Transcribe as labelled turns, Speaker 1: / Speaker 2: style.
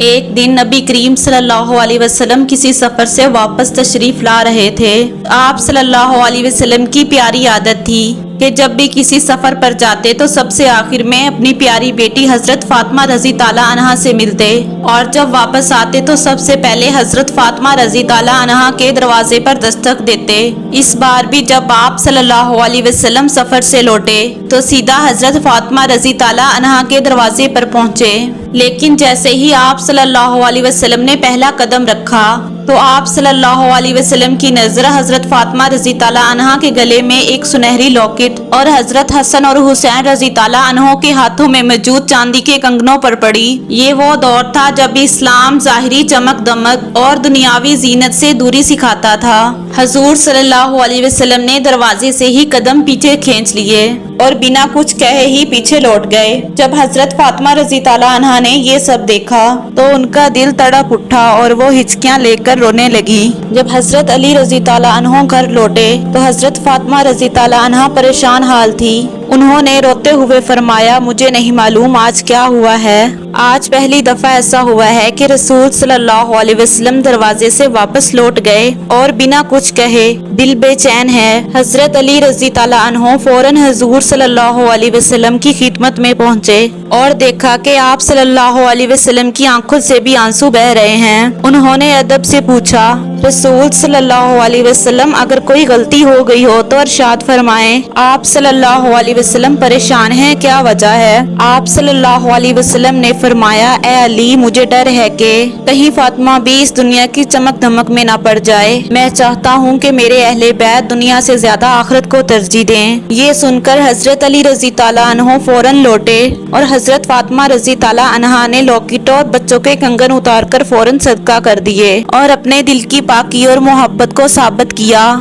Speaker 1: ایک دن نبی کریم صلی اللہ علیہ وسلم کسی سفر سے واپس تشریف لا رہے تھے۔ آپ صلی اللہ علیہ وسلم کی پیاری عادت تھی کہ جب بھی کسی سفر پر جاتے تو سب سے آخر میں اپنی پیاری بیٹی حضرت فاطمہ رضی تعالیٰ عنہا سے ملتے، اور جب واپس آتے تو سب سے پہلے حضرت فاطمہ رضی تعالیٰ عنہا کے دروازے پر دستک دیتے۔ اس بار بھی جب آپ صلی اللہ علیہ وسلم سفر سے لوٹے تو سیدھا حضرت فاطمہ رضی تعالیٰ عنہا کے دروازے پر پہنچے، لیکن جیسے ہی آپ صلی اللہ علیہ وسلم نے پہلا قدم رکھا تو آپ صلی اللہ علیہ وسلم کی نظر حضرت فاطمہ رضی تعالیٰ عنہا کے گلے میں ایک سنہری لاکٹ اور حضرت حسن اور حسین رضی تعالیٰ عنہوں کے ہاتھوں میں موجود چاندی کے کنگنوں پر پڑی۔ یہ وہ دور تھا جب اسلام ظاہری چمک دمک اور دنیاوی زینت سے دوری سکھاتا تھا۔ حضور صلی اللہ علیہ وسلم نے دروازے سے ہی قدم پیچھے کھینچ لیے اور بنا کچھ کہے ہی پیچھے لوٹ گئے۔ جب حضرت فاطمہ رضی تعالیٰ عنہا نے یہ سب دیکھا تو ان کا دل تڑپ اٹھا اور وہ ہچکیاں لے کر رونے لگی۔ جب حضرت علی رضی تعالیٰ عنہ گھر لوٹے تو حضرت فاطمہ رضی تعالیٰ عنہا پریشان حال تھی۔ انہوں نے روتے ہوئے فرمایا، مجھے نہیں معلوم آج کیا ہوا ہے۔ آج پہلی دفعہ ایسا ہوا ہے کہ رسول صلی اللہ علیہ وسلم دروازے سے واپس لوٹ گئے اور بنا کچھ کہے۔ دل بے چین ہے۔ حضرت علی رضی تعالیٰ عنہ فوراً حضور صلی اللہ علیہ وسلم کی خدمت میں پہنچے اور دیکھا کہ آپ صلی اللہ علیہ وسلم کی آنکھوں سے بھی آنسو بہ رہے ہیں۔ انہوں نے ادب سے پوچھا، رسول صلی اللہ علیہ وسلم اگر کوئی غلطی ہو گئی ہو تو ارشاد فرمائیں۔ آپ صلی اللہ علیہ وسلم پریشان ہیں، کیا وجہ ہے؟ آپ صلی اللہ علیہ وسلم نے فرمایا، اے علی، مجھے ڈر ہے کہ کہیں فاطمہ بھی اس دنیا کی چمک دھمک میں نہ پڑ جائے۔ میں چاہتا ہوں کہ میرے اہل بیت دنیا سے زیادہ آخرت کو ترجیح دیں۔ یہ سن کر حضرت علی رضی تعالیٰ عنہ فوراً لوٹے اور حضرت فاطمہ رضی تعالیٰ عنہا نے لاکٹ اور بچوں کے کنگن اتار کر فوراً صدقہ کر دیے اور اپنے دل کی پاکی اور محبت کو ثابت کیا۔